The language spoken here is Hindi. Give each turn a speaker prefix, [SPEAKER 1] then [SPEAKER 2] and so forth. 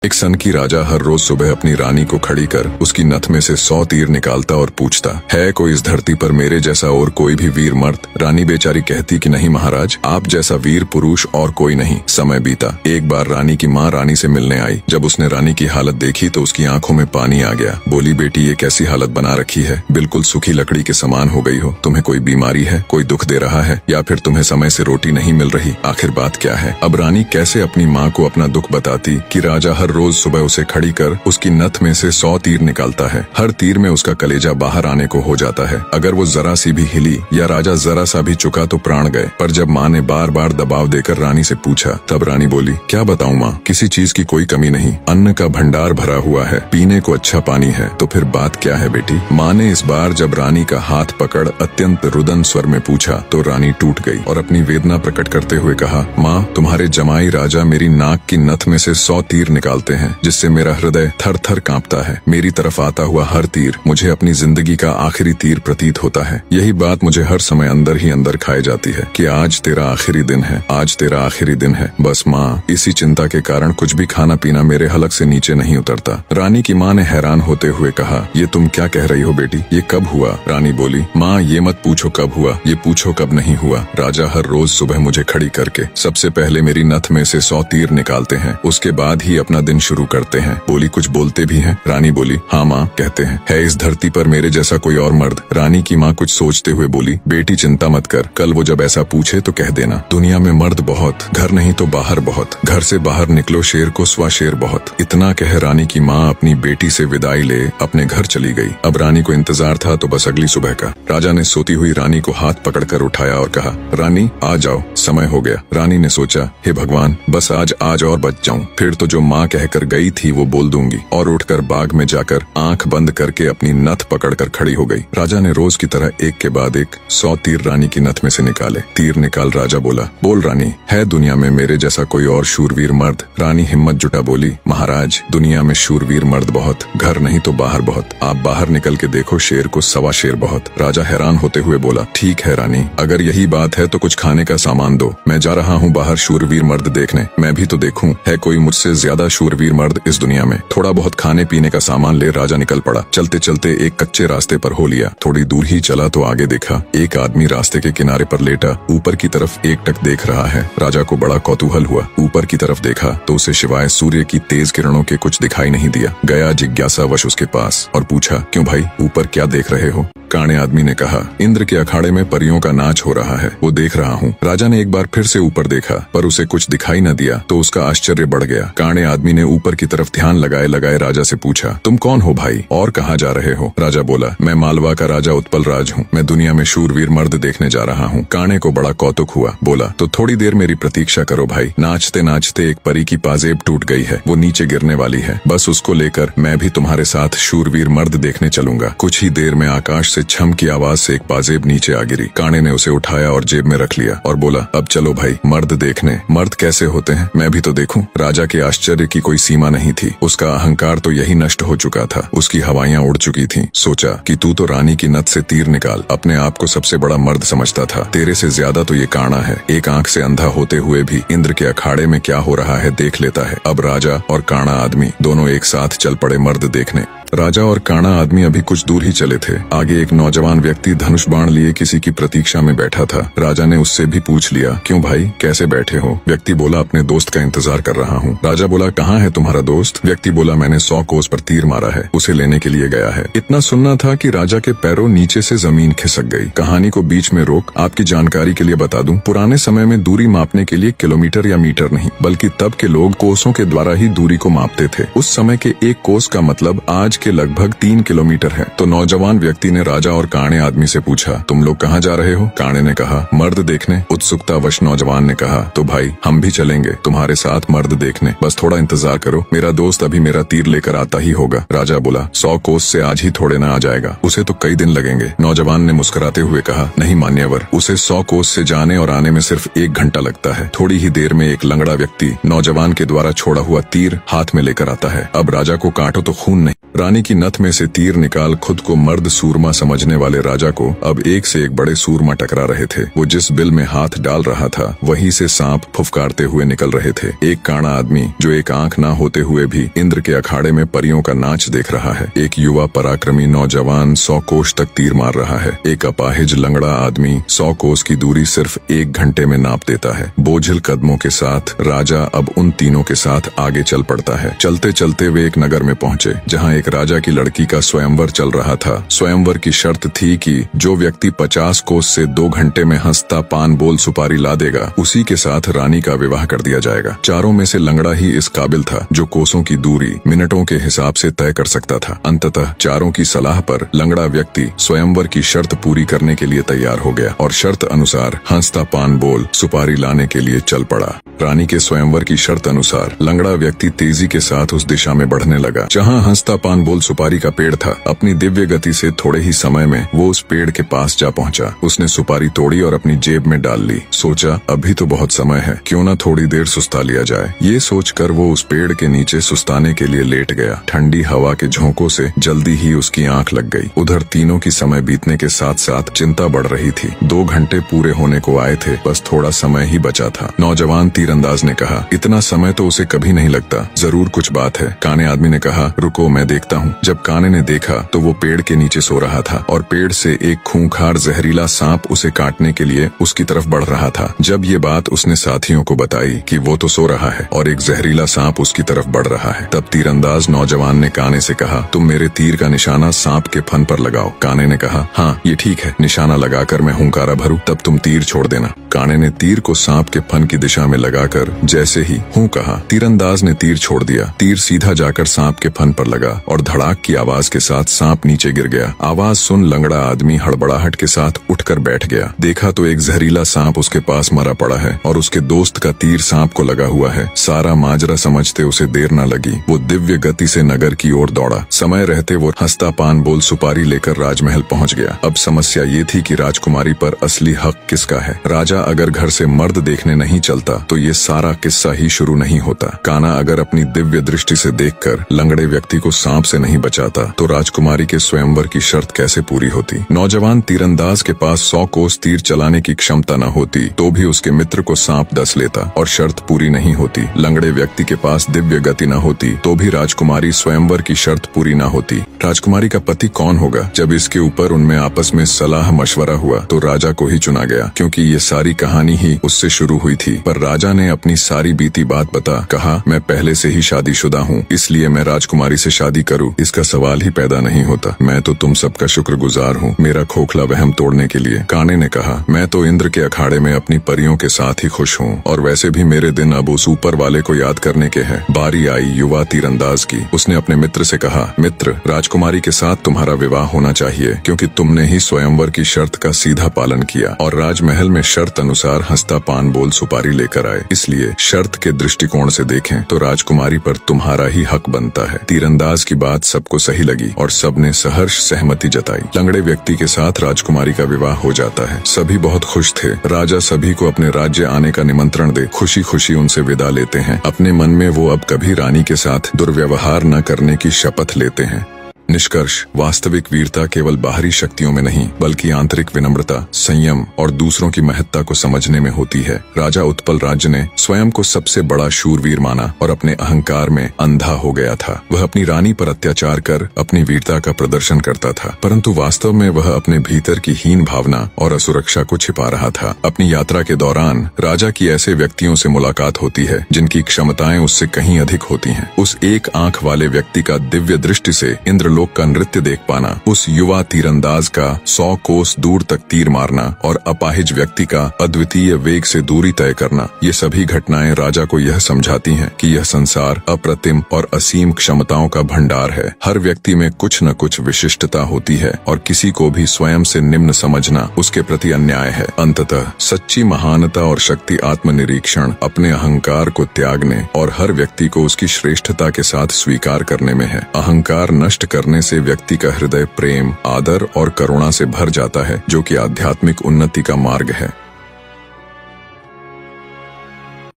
[SPEAKER 1] एक सन की राजा हर रोज सुबह अपनी रानी को खड़ी कर उसकी नथ में से 100 तीर निकालता और पूछता, है कोई इस धरती पर मेरे जैसा और कोई भी वीर मर्द? रानी बेचारी कहती कि नहीं महाराज, आप जैसा वीर पुरुष और कोई नहीं। समय बीता। एक बार रानी की माँ रानी से मिलने आई। जब उसने रानी की हालत देखी तो उसकी आंखों में पानी आ गया। बोली, बेटी ये कैसी हालत बना रखी है, बिल्कुल सूखी लकड़ी के समान हो गई हो। तुम्हें कोई बीमारी है, कोई दुख दे रहा है, या फिर तुम्हें समय से रोटी नहीं मिल रही? आखिर बात क्या है? अब रानी कैसे अपनी माँ को अपना दुख बताती कि राजा हर रोज सुबह उसे खड़ी कर उसकी नथ में से 100 तीर निकालता है। हर तीर में उसका कलेजा बाहर आने को हो जाता है। अगर वो जरा सी भी हिली या राजा जरा सा भी चुका तो प्राण गए। पर जब माँ ने बार बार दबाव देकर रानी से पूछा, तब रानी बोली, क्या बताऊं माँ, किसी चीज की कोई कमी नहीं, अन्न का भंडार भरा हुआ है, पीने को अच्छा पानी है। तो फिर बात क्या है बेटी? माँ ने इस बार जब रानी का हाथ पकड़ अत्यंत रुदन स्वर में पूछा तो रानी टूट गई और अपनी वेदना प्रकट करते हुए कहा, माँ तुम्हारे जमाई राजा मेरी नाक की नथ में से 100 तीर निकालते हैं, जिससे मेरा हृदय थर थर कांपता है। मेरी तरफ आता हुआ हर तीर मुझे अपनी जिंदगी का आखिरी तीर प्रतीत होता है। यही बात मुझे हर समय अंदर ही अंदर खाए जाती है कि आज तेरा आखिरी दिन है, आज तेरा आखिरी दिन है। बस माँ, इसी चिंता के कारण कुछ भी खाना पीना मेरे हलक से नीचे नहीं उतरता। रानी की माँ ने हैरान होते हुए कहा, ये तुम क्या कह रही हो बेटी, ये कब हुआ? रानी बोली, माँ ये मत पूछो कब हुआ, ये पूछो कब नहीं हुआ। राजा हर रोज सुबह मुझे खड़ी करके सबसे पहले मेरी नथ में से 100 तीर निकालते हैं, उसके बाद ही अपना दिन शुरू करते हैं। बोली, कुछ बोलते भी हैं? रानी बोली, हाँ माँ कहते हैं। है इस धरती पर मेरे जैसा कोई और मर्द? रानी की माँ कुछ सोचते हुए बोली, बेटी चिंता मत कर, कल वो जब ऐसा पूछे तो कह देना, दुनिया में मर्द बहुत, घर नहीं तो बाहर बहुत, घर से बाहर निकलो शेर को स्वा शेर बहुत। इतना कह रानी की माँ अपनी बेटी से विदाई ले अपने घर चली गई। अब रानी को इंतजार था तो बस अगली सुबह का। राजा ने सोती हुई रानी को हाथ पकड़कर उठाया और कहा, रानी आ जाओ, समय हो गया। रानी ने सोचा, हे भगवान, बस आज और बच जाऊं, फिर तो जो माँ कहकर गई थी वो बोल दूंगी। और उठकर बाग में जाकर आंख बंद करके अपनी नथ पकड़कर खड़ी हो गई। राजा ने रोज की तरह एक के बाद एक 100 तीर रानी की नथ में से निकाले। तीर निकाल राजा बोला, बोल रानी, है दुनिया में मेरे जैसा कोई और शूरवीर मर्द? रानी हिम्मत जुटा बोली, महाराज दुनिया में शूरवीर मर्द बहुत, घर नहीं तो बाहर बहुत, आप बाहर निकल के देखो शेर को सवा शेर बहुत। राजा हैरान होते हुए बोला, ठीक है रानी, अगर यही बात है तो कुछ खाने का सामान दो, मैं जा रहा हूँ बाहर शूरवीर मर्द देखने, मैं भी तो देखूं है कोई मुझसे ज्यादा शूरवीर मर्द इस दुनिया में। थोड़ा बहुत खाने पीने का सामान ले राजा निकल पड़ा। चलते चलते एक कच्चे रास्ते पर हो लिया। थोड़ी दूर ही चला तो आगे देखा एक आदमी रास्ते के किनारे पर लेटा ऊपर की तरफ एकटक देख रहा है। राजा को बड़ा कौतूहल हुआ। ऊपर की तरफ देखा तो उसे सिवाय सूर्य की तेज किरणों के कुछ दिखाई नहीं दिया। गया जिज्ञासावश उसके पास और पूछा, क्यों भाई, ऊपर क्या देख रहे हो? काणे आदमी ने कहा, इंद्र के अखाड़े में परियों का नाच हो रहा है, वो देख रहा हूँ। राजा ने एक बार फिर से ऊपर देखा पर उसे कुछ दिखाई न दिया तो उसका आश्चर्य बढ़ गया। काणे आदमी ने ऊपर की तरफ ध्यान लगाए लगाए राजा से पूछा, तुम कौन हो भाई और कहाँ जा रहे हो? राजा बोला, मैं मालवा का राजा उत्पल राज हूँ, मैं दुनिया में शूरवीर मर्द देखने जा रहा हूँ। काणे को बड़ा कौतुक हुआ। बोला, तो थोड़ी देर मेरी प्रतीक्षा करो भाई। नाचते नाचते एक परी की पाजेब टूट गई है, वो नीचे गिरने वाली है, बस उसको लेकर मैं भी तुम्हारे साथ शूरवीर मर्द देखने चलूंगा। कुछ ही देर में आकाश से छम की आवाज से एक पाजेब नीचे आ गिरी। काणे ने उसे उठाया और जेब में रख लिया और बोला, अब चलो भाई मर्द देखने। मर्द कैसे होते हैं मैं भी तो देखूं। राजा के आश्चर्य की कोई सीमा नहीं थी। उसका अहंकार तो यही नष्ट हो चुका था, उसकी हवाइयां उड़ चुकी थीं। सोचा कि तू तो रानी की नथ से तीर निकाल अपने आप को सबसे बड़ा मर्द समझता था, तेरे से ज्यादा तो ये काणा है। एक आंख से अंधा होते हुए भी इंद्र के अखाड़े में क्या हो रहा है देख लेता है। अब राजा और काणा आदमी दोनों एक साथ चल पड़े मर्द देखने। राजा और काणा आदमी अभी कुछ दूर ही चले थे। आगे एक नौजवान व्यक्ति धनुष बाण लिए किसी की प्रतीक्षा में बैठा था। राजा ने उससे भी पूछ लिया, क्यों भाई कैसे बैठे हो? व्यक्ति बोला, अपने दोस्त का इंतजार कर रहा हूँ। राजा बोला, कहाँ है तुम्हारा दोस्त? व्यक्ति बोला, मैंने 100 कोस पर तीर मारा है, उसे लेने के लिए गया है। इतना सुनना था कि राजा के पैरों नीचे से जमीन खिसक गई। कहानी को बीच में रोक आपकी जानकारी के लिए बता दूं, पुराने समय में दूरी मापने के लिए किलोमीटर या मीटर नहीं बल्कि तब के लोग कोसों के द्वारा ही दूरी को मापते थे। उस समय के एक कोस का मतलब आज के लगभग 3 किलोमीटर है। तो नौजवान व्यक्ति ने राजा और काणे आदमी से पूछा, तुम लोग कहाँ जा रहे हो? काणे ने कहा, मर्द देखने। उत्सुकतावश नौजवान ने कहा, तो भाई हम भी चलेंगे तुम्हारे साथ मर्द देखने, बस थोड़ा इंतजार करो, मेरा दोस्त अभी मेरा तीर लेकर आता ही होगा। राजा बोला, 100 कोस से आज ही थोड़े ना आ जाएगा, उसे तो कई दिन लगेंगे। नौजवान ने मुस्कुराते हुए कहा, नहीं मान्यवर, उसे 100 कोस से जाने और आने में सिर्फ 1 घंटा लगता है। थोड़ी ही देर में एक लंगड़ा व्यक्ति नौजवान के द्वारा छोड़ा हुआ तीर हाथ में लेकर आता है। अब राजा को काटो तो खून नहीं। रानी की नथ में से तीर निकाल खुद को मर्द सूरमा समझने वाले राजा को अब एक से एक बड़े सूरमा टकरा रहे थे। वो जिस बिल में हाथ डाल रहा था वहीं से सांप फुफकारते हुए निकल रहे थे। एक काना आदमी जो एक आंख ना होते हुए भी इंद्र के अखाड़े में परियों का नाच देख रहा है। एक युवा पराक्रमी नौजवान 100 कोस तक तीर मार रहा है। एक अपाहिज लंगड़ा आदमी 100 कोस की दूरी सिर्फ 1 घंटे में नाप देता है। बोझिल कदमों के साथ राजा अब उन तीनों के साथ आगे चल पड़ता है। चलते चलते वे एक नगर में पहुंचे जहां एक राजा की लड़की का स्वयंवर चल रहा था। स्वयंवर की शर्त थी कि जो व्यक्ति 50 कोस से 2 घंटे में हंसता पान बोल सुपारी ला देगा उसी के साथ रानी का विवाह कर दिया जाएगा। चारों में से लंगड़ा ही इस काबिल था जो कोसों की दूरी मिनटों के हिसाब से तय कर सकता था। अंततः चारों की सलाह पर लंगड़ा व्यक्ति स्वयंवर की शर्त पूरी करने के लिए तैयार हो गया और शर्त अनुसार हंसता पान बोल सुपारी लाने के लिए चल पड़ा। रानी के स्वयंवर की शर्त अनुसार लंगड़ा व्यक्ति तेजी के साथ उस दिशा में बढ़ने लगा जहां हंसता पान बोल सुपारी का पेड़ था। अपनी दिव्य गति से थोड़े ही समय में वो उस पेड़ के पास जा पहुंचा। उसने सुपारी तोड़ी और अपनी जेब में डाल ली। सोचा अभी तो बहुत समय है, क्यों न थोड़ी देर सुस्ता लिया जाए। ये सोचकर वो उस पेड़ के नीचे सुस्ताने के लिए लेट गया। ठंडी हवा के झोंकों से जल्दी ही उसकी आंख लग गई। उधर तीनों की समय बीतने के साथ साथ चिंता बढ़ रही थी। 2 घंटे पूरे होने को आए थे, बस थोड़ा समय ही बचा था। नौजवान तीरंदाज ने कहा, इतना समय तो उसे कभी नहीं लगता, जरूर कुछ बात है। काने आदमी ने कहा, रुको मैं देखता हूँ। जब काने ने देखा तो वो पेड़ के नीचे सो रहा था और पेड़ से एक खूंखार जहरीला सांप उसे काटने के लिए उसकी तरफ बढ़ रहा था। जब ये बात उसने साथियों को बताई कि वो तो सो रहा है और एक जहरीला सांप उसकी तरफ बढ़ रहा है, तब तीरंदाज नौजवान ने काने से कहा, तुम मेरे तीर का निशाना सांप के फन पर लगाओ। काने ने कहा, हाँ ये ठीक है, निशाना लगाकर मैं हुंकारा भरूं तब तुम तीर छोड़ देना। काने ने तीर को सांप के फन की दिशा में लगाकर जैसे ही हूं कहा, तीरंदाज ने तीर छोड़ दिया। तीर सीधा जाकर सांप के फन पर लगा और धड़ाक की आवाज के साथ सांप नीचे गिर गया। आवाज सुन लंगड़ा आदमी हड़बड़ाहट के साथ उठकर बैठ गया। देखा तो एक जहरीला सांप उसके पास मरा पड़ा है और उसके दोस्त का तीर सांप को लगा हुआ है। सारा माजरा समझते उसे देर न लगी। वो दिव्य गति से नगर की ओर दौड़ा। समय रहते वो हंसता पान बोल सुपारी लेकर राजमहल पहुंच गया। अब समस्या ये थी कि राजकुमारी पर असली हक किसका है। राजा अगर घर से मर्द देखने नहीं चलता तो ये सारा किस्सा ही शुरू नहीं होता। काना अगर अपनी दिव्य दृष्टि से देखकर लंगड़े व्यक्ति को सांप से नहीं बचाता तो राजकुमारी के स्वयंवर की शर्त कैसे पूरी होती। नौजवान तीरंदाज के पास 100 कोस तीर चलाने की क्षमता न होती तो भी उसके मित्र को सांप डस लेता और शर्त पूरी नहीं होती। लंगड़े व्यक्ति के पास दिव्य गति न होती तो भी राजकुमारी स्वयंवर की शर्त पूरी न होती। राजकुमारी का पति कौन होगा? जब इसके ऊपर उनमें आपस में सलाह मशवरा हुआ तो राजा को ही चुना गया, क्योंकि ये सारी कहानी ही उससे शुरू हुई थी। पर राजा ने अपनी सारी बीती बात बता कहा, मैं पहले से ही शादीशुदा हूँ, इसलिए मैं राजकुमारी से शादी करूँ इसका सवाल ही पैदा नहीं होता। मैं तो तुम सबका शुक्रगुजार हूँ मेरा खोखला वहम तोड़ने के लिए। काने ने कहा, मैं तो इंद्र के अखाड़े में अपनी परियों के साथ ही खुश हूँ और वैसे भी मेरे दिन अब उस ऊपर वाले को याद करने के हैं। बारी आई युवा तीरंदाज की। उसने अपने मित्र से कहा, मित्र राजकुमारी के साथ तुम्हारा विवाह होना चाहिए, क्योंकि तुमने ही स्वयंवर की शर्त का सीधा पालन किया और राजमहल में शर्त अनुसार हंसता पान बोल सुपारी लेकर आए। इसलिए शर्त के दृष्टिकोण से देखें तो राजकुमारी पर तुम्हारा ही हक बनता है। तीरंदाज की बात सबको सही लगी और सबने सहर्ष सहमति जताई। लंगड़े व्यक्ति के साथ राजकुमारी का विवाह हो जाता है। सभी बहुत खुश थे। राजा सभी को अपने राज्य आने का निमंत्रण दे खुशी खुशी उनसे विदा लेते हैं। अपने मन में वो अब कभी रानी के साथ दुर्व्यवहार न करने की शपथ लेते हैं। निष्कर्ष, वास्तविक वीरता केवल बाहरी शक्तियों में नहीं बल्कि आंतरिक विनम्रता, संयम और दूसरों की महत्ता को समझने में होती है। राजा उत्पल राज्य ने स्वयं को सबसे बड़ा शूरवीर माना और अपने अहंकार में अंधा हो गया था। वह अपनी रानी पर अत्याचार कर अपनी वीरता का प्रदर्शन करता था, परंतु वास्तव में वह अपने भीतर की हीन भावना और असुरक्षा को छिपा रहा था। अपनी यात्रा के दौरान राजा की ऐसे व्यक्तियों से मुलाकात होती है जिनकी क्षमताएं उससे कहीं अधिक होती हैं। उस एक आंख वाले व्यक्ति का दिव्य दृष्टि से इंद्र लोक का नृत्य देख पाना, उस युवा तीरंदाज का 100 कोस दूर तक तीर मारना और अपाहिज व्यक्ति का अद्वितीय वेग से दूरी तय करना, ये सभी घटनाएं राजा को यह समझाती हैं कि यह संसार अप्रतिम और असीम क्षमताओं का भंडार है। हर व्यक्ति में कुछ न कुछ विशिष्टता होती है और किसी को भी स्वयं से निम्न समझना उसके प्रति अन्याय है। अंततः सच्ची महानता और शक्ति आत्मनिरीक्षण, अपने अहंकार को त्यागने और हर व्यक्ति को उसकी श्रेष्ठता के साथ स्वीकार करने में है। अहंकार नष्ट करने से व्यक्ति का हृदय प्रेम, आदर और करुणा से भर जाता है, जो कि आध्यात्मिक उन्नति का मार्ग है।